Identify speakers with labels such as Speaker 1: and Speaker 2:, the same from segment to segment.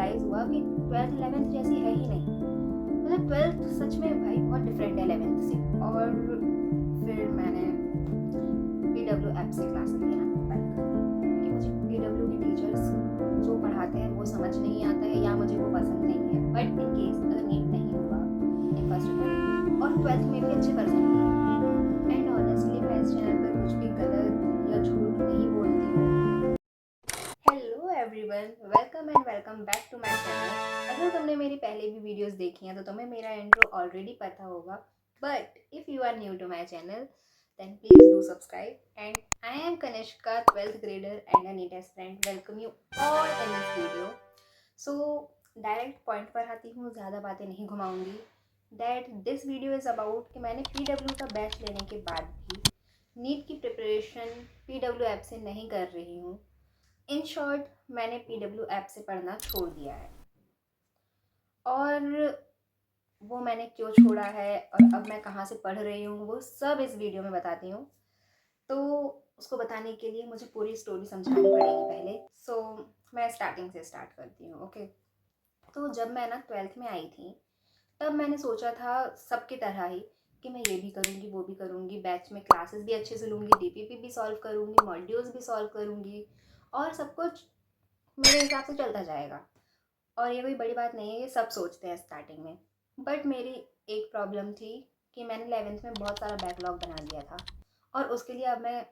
Speaker 1: Realise हुआ कि 12th 11th जैसी है ही नहीं। मतलब 12th सच में भाई बहुत डिफरेंट है 11th से। और फिर मैंने PW ऐप से क्लासेस लेना बंद कर दी कि मुझे PW के टीचर्स जो पढ़ाते हैं वो समझ नहीं आता है या मुझे वो पसंद नहीं है। बट इन केस अगर नीट नहीं हुआ इन फर्स्ट अटेम्प्ट और 12th में भी अच्छे परसेंट नहीं है, एंड ऑनेस्टली मैं इस चैनल पर कुछ भी गलत या झूठ नहीं बोलती हूँ। Hello everyone, welcome back to my channel. अगर तुमने मेरी पहले भी वीडियोस देखी हैं तो तुम्हें मेरा इंट्रो ऑलरेडी पता होगा, but if you are new to my channel then please do subscribe. And I am Kanishka, 12th grader and a NEET aspirant. Welcome you all in this video. So direct point पर आती हूँ, ज़्यादा बातें नहीं घुमाऊंगी। That this video is about कि मैंने PW का बैच लेने के बाद भी नीट की प्रिपरेशन PW ऐप से नहीं कर रही हूँ। इन शॉर्ट मैंने PW ऐप से पढ़ना छोड़ दिया है, और वो मैंने क्यों छोड़ा है और अब मैं कहाँ से पढ़ रही हूँ वो सब इस वीडियो में बताती हूँ। तो उसको बताने के लिए मुझे पूरी स्टोरी समझानी पड़ेगी पहले। सो मैं स्टार्टिंग से स्टार्ट करती हूँ। ओके, तो जब मैं ना 12th में आई थी तब मैंने सोचा था सबकी तरह ही कि मैं ये भी करूँगी वो भी करूँगी, बैच में क्लासेस भी अच्छे से लूँगी, DPP भी सॉल्व करूँगी, मॉड्यूल्स भी सॉल्व करूँगी, और सब कुछ मेरे हिसाब से चलता जाएगा। और ये कोई बड़ी बात नहीं है, ये सब सोचते हैं स्टार्टिंग में। बट मेरी एक प्रॉब्लम थी कि मैंने 11th में बहुत सारा बैकलॉग बना लिया था, और उसके लिए अब मैं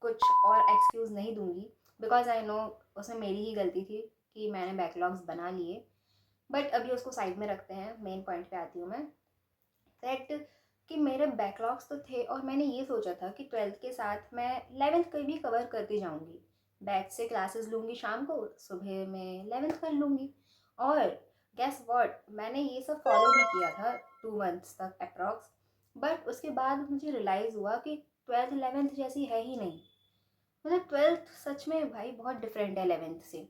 Speaker 1: कुछ और एक्सक्यूज़ नहीं दूंगी, बिकॉज आई नो उसमें मेरी ही गलती थी कि मैंने बैकलॉग्स बना लिए। बट अभी उसको साइड में रखते हैं, मेन पॉइंट पे आती हूँ मैं। दैट कि मेरे बैकलॉग्स तो थे, और मैंने ये सोचा था कि 12th के साथ मैं 11th का भी कवर करती जाऊँगी। बैच से क्लासेस लूँगी शाम को, सुबह में 11th कर लूँगी। और गेस व्हाट, मैंने ये सब फॉलो भी किया था 2 मंथ्स तक अप्रॉक्स। बट उसके बाद मुझे रियलाइज़ हुआ कि 12th 11th जैसी है ही नहीं। मतलब 12th सच में भाई बहुत डिफरेंट है 11th से।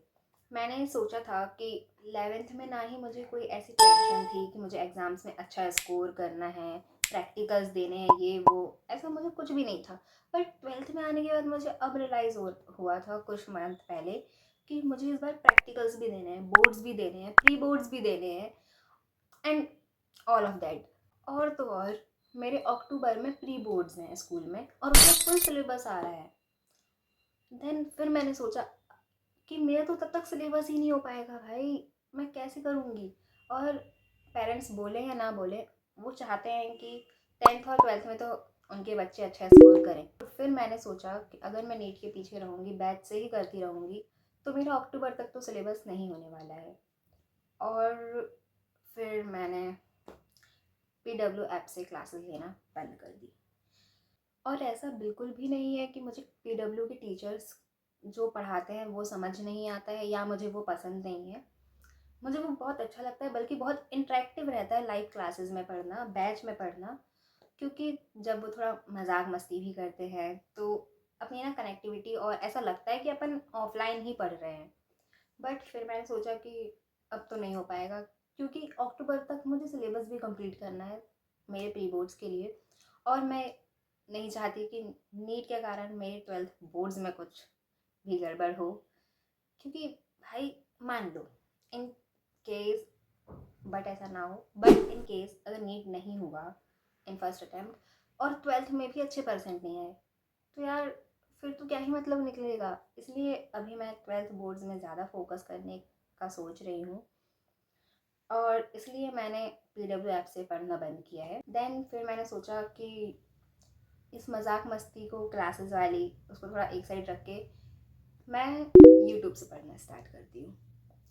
Speaker 1: मैंने सोचा था कि 11th में ना ही मुझे कोई ऐसी टेंशन थी कि मुझे एग्ज़ाम्स में अच्छा स्कोर करना है, प्रैक्टिकल्स देने हैं, ये वो, ऐसा मुझे कुछ भी नहीं था। बट 12th में आने के बाद मुझे अब रियलाइज़ हुआ था कुछ मंथ पहले कि मुझे इस बार प्रैक्टिकल्स भी देने हैं, बोर्ड्स भी देने हैं, प्री बोर्ड्स भी देने हैं, एंड ऑल ऑफ दैट। और तो और मेरे अक्टूबर में प्री बोर्ड्स हैं स्कूल में, और उसमें फुल सिलेबस आ रहा है। देन फिर मैंने सोचा कि मेरा तो तब तक सिलेबस ही नहीं हो पाएगा भाई, मैं कैसे करूँगी। और पेरेंट्स बोले या ना बोले, वो चाहते हैं कि 10th और 12th में तो उनके बच्चे अच्छा स्कोर करें। तो फिर मैंने सोचा कि अगर मैं नीट के पीछे रहूँगी, बैच से ही करती रहूँगी, तो मेरा अक्टूबर तक तो सिलेबस नहीं होने वाला है। और फिर मैंने PW ऐप से क्लासेस लेना बंद कर दी। और ऐसा बिल्कुल भी नहीं है कि मुझे PW के टीचर्स जो पढ़ाते हैं वो समझ नहीं आता है या मुझे वो पसंद नहीं है। मुझे वो बहुत अच्छा लगता है, बल्कि बहुत इंटरेक्टिव रहता है लाइव क्लासेस में पढ़ना, बैच में पढ़ना। क्योंकि जब वो थोड़ा मजाक मस्ती भी करते हैं तो अपनी ना कनेक्टिविटी, और ऐसा लगता है कि अपन ऑफलाइन ही पढ़ रहे हैं। बट फिर मैंने सोचा कि अब तो नहीं हो पाएगा, क्योंकि अक्टूबर तक मुझे सिलेबस भी कंप्लीट करना है मेरे प्री बोर्ड्स के लिए। और मैं नहीं चाहती कि नीट के कारण मेरे 12th बोर्ड्स में कुछ भी गड़बड़ हो। क्योंकि भाई मान लो इन केस, बट ऐसा ना हो, बट इन केस अगर नीट नहीं हुआ इन फर्स्ट अटैम्प्ट और 12th में भी अच्छे परसेंट नहीं आए, तो यार फिर तो क्या ही मतलब निकलेगा। इसलिए अभी मैं 12th बोर्ड्स में ज़्यादा फोकस करने का सोच रही हूँ, और इसलिए मैंने PW ऐप से पढ़ना बंद किया है। देन फिर मैंने सोचा कि इस मजाक मस्ती को, क्लासेस वाली उसको थोड़ा एक साइड रख के मैं यूट्यूब से पढ़ना स्टार्ट करती हूँ।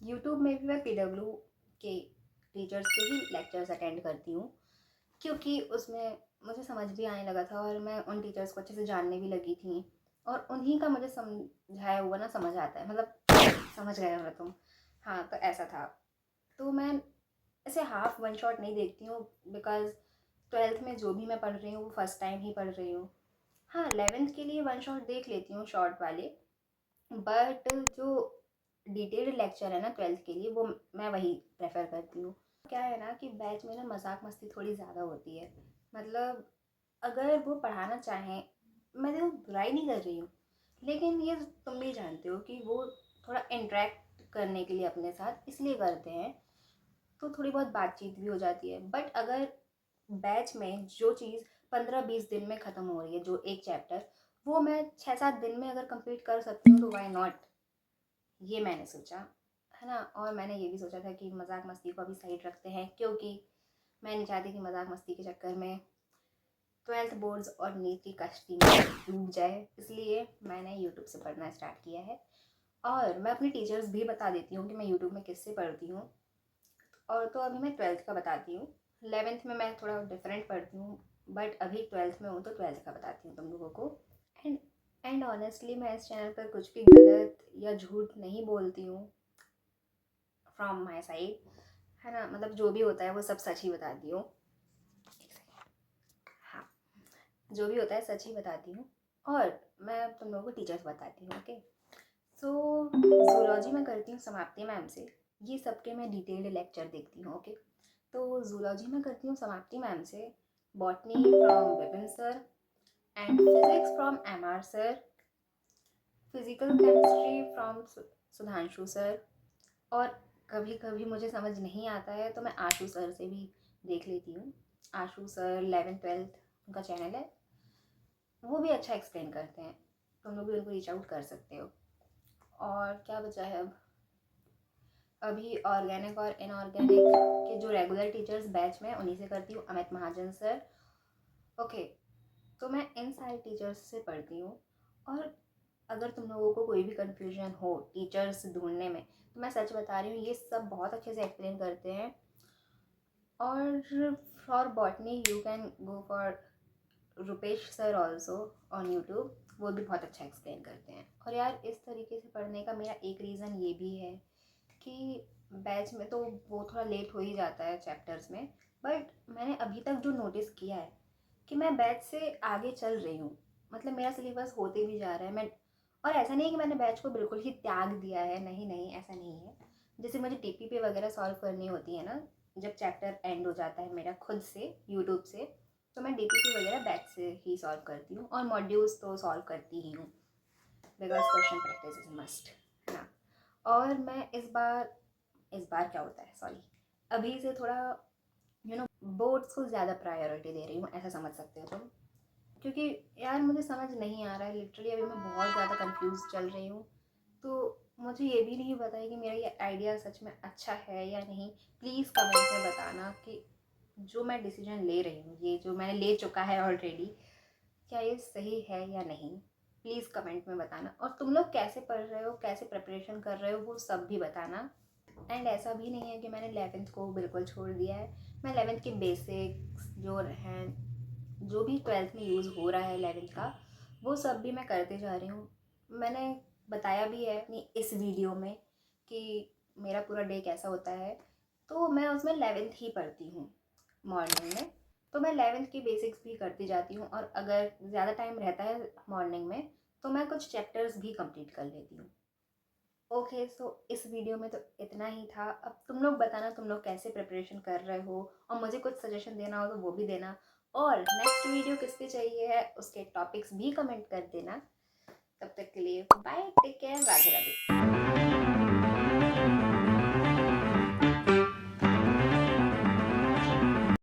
Speaker 1: यूट्यूब में भी मैं PW के टीचर्स के ही लेक्चर्स अटेंड करती हूँ, क्योंकि उसमें मुझे समझ भी आने लगा था और मैं उन टीचर्स को अच्छे से जानने भी लगी थी, और उन्हीं का मुझे समझाया हुआ ना समझ आता है। मतलब समझ गए हो तुम। हाँ, तो ऐसा था। तो मैं ऐसे हाफ वन शॉट नहीं देखती हूँ, बिकॉज 12th में जो भी मैं पढ़ रही हूँ वो फर्स्ट टाइम ही पढ़ रही हूँ। हाँ, 11th के लिए वन शॉट देख लेती हूँ, शॉर्ट वाले। बट जो डिटेल्ड लेक्चर है ना 12th के लिए, वो मैं वही प्रेफर करती हूँ। क्या है ना कि बैच में ना मजाक मस्ती थोड़ी ज़्यादा होती है। मतलब अगर वो पढ़ाना चाहें, मैं तो बुराई नहीं कर रही हूँ, लेकिन ये तुम भी जानते हो कि वो थोड़ा इंटरेक्ट करने के लिए अपने साथ इसलिए करते हैं, तो थोड़ी बहुत बातचीत भी हो जाती है। बट अगर बैच में जो चीज़ 15-20 दिन में ख़त्म हो रही है, जो एक चैप्टर, वो मैं 6-7 दिन में अगर कंप्लीट कर सकती हूँ तो वाई नॉट, ये मैंने सोचा, है ना। और मैंने ये भी सोचा था कि मजाक मस्ती को अभी साइड रखते हैं, क्योंकि मैं नहीं चाहती कि मजाक मस्ती के चक्कर में 12th बोर्ड्स और नीट की कश्ती में डूब जाए, इसलिए मैंने यूट्यूब से पढ़ना स्टार्ट किया है। और मैं अपने टीचर्स भी बता देती हूँ कि मैं यूट्यूब में किससे पढ़ती हूँ। और तो अभी मैं 12th का बताती हूँ, 11th में मैं थोड़ा डिफरेंट पढ़ती हूँ, बट अभी 12th में हूँ तो 12th का बताती हूँ तुम लोगों को। एंड एंड ऑनेस्टली मैं इस चैनल पर कुछ भी गलत या झूठ नहीं बोलती हूँ फ्रॉम माई साइड, है ना। मतलब जो भी होता है वो सब सच ही बताती हूँ। हाँ, जो भी होता है सच ही बताती हूँ। और मैं तुम लोगों को टीचर्स बताती हूँ, ओके। सो जूलॉजी में करती हूँ समाप्ति मैम से, ये सबके मैं डिटेल्ड लेक्चर देखती हूँ, ओके। तो जूलॉजी में करती हूँ समाप्ति मैम से, botany from Vipin sir, and physics from MR sir, physical chemistry from Sudhanshu sir. और कभी कभी मुझे समझ नहीं आता है तो मैं आशु सर से भी देख लेती हूँ। आशु सर 11th-12th उनका चैनल है, वो भी अच्छा एक्सप्लेन करते हैं, तुम लोग भी उनको रीच आउट कर सकते हो। और क्या बचा है अब, अभी ऑर्गेनिक और इनऑर्गेनिक के जो रेगुलर टीचर्स बैच में उन्हीं से करती हूँ, अमित महाजन सर, ओके। तो मैं इन सारे टीचर्स से पढ़ती हूँ। और अगर तुम लोगों को कोई भी कन्फ्यूजन हो टीचर्स ढूंढने में, तो मैं सच बता रही हूँ, ये सब बहुत अच्छे से एक्सप्लेन करते हैं। और for botany you can go for Rupesh sir also on YouTube, वो भी बहुत अच्छा एक्सप्लेन करते हैं। और यार इस तरीके से पढ़ने का मेरा एक रीज़न ये भी है कि बैच में तो वो थोड़ा लेट हो ही जाता है चैप्टर्स में, बट मैंने अभी तक जो नोटिस किया है कि मैं बैच से आगे चल रही हूँ, मतलब मेरा सिलेबस होते भी जा रहा है। मैं, और ऐसा नहीं है कि मैंने बैच को बिल्कुल ही त्याग दिया है, नहीं नहीं ऐसा नहीं है। जैसे मुझे TPP वगैरह सॉल्व करनी होती है ना, जब चैप्टर एंड हो जाता है मेरा खुद से यूट्यूब से, तो मैं DPP वगैरह बैच से ही सॉल्व करती हूँ। और मॉड्यूल्स तो सॉल्व करती ही हूँ, because question practice is must, है ना। और मैं इस बार क्या होता है, सॉरी, अभी से थोड़ा बोर्ड्स को ज़्यादा प्रायोरिटी दे रही हूँ, ऐसा समझ सकते हो तुम। क्योंकि यार मुझे समझ नहीं आ रहा है, लिटरली अभी मैं बहुत ज़्यादा कंफ्यूज चल रही हूँ। तो मुझे ये भी नहीं पता है कि मेरा ये आइडिया सच में अच्छा है या नहीं। प्लीज़ कमेंट में बताना कि जो मैं डिसीजन ले रही हूँ, ये जो मैंने ले चुका है ऑलरेडी, क्या ये सही है या नहीं। प्लीज़ कमेंट में बताना। और तुम लोग कैसे पढ़ रहे हो, कैसे प्रिपरेशन कर रहे हो, वो सब भी बताना। एंड ऐसा भी नहीं है कि मैंने 11th को बिल्कुल छोड़ दिया है। मैं 11th के बेसिक्स जो हैं, जो भी 12th में यूज़ हो रहा है 11th का, वो सब भी मैं करते जा रही हूँ। मैंने बताया भी है अपनी इस वीडियो में कि मेरा पूरा डे कैसा होता है। तो मैं उसमें 11th ही पढ़ती हूँ मॉर्निंग में, तो मैं 11th की बेसिक्स भी करती जाती हूँ। और अगर ज़्यादा टाइम रहता है मॉर्निंग में तो मैं कुछ चैप्टर्स भी कंप्लीट कर लेती हूँ। ओके, सो इस वीडियो में तो इतना ही था। अब तुम लोग बताना तुम लोग कैसे प्रिपरेशन कर रहे हो, और मुझे कुछ सजेशन देना हो तो वो भी देना। और नेक्स्ट वीडियो किस पे चाहिए है उसके टॉपिक्स भी कमेंट कर देना। तब तक के लिए bye, take care, Radhe Radhe.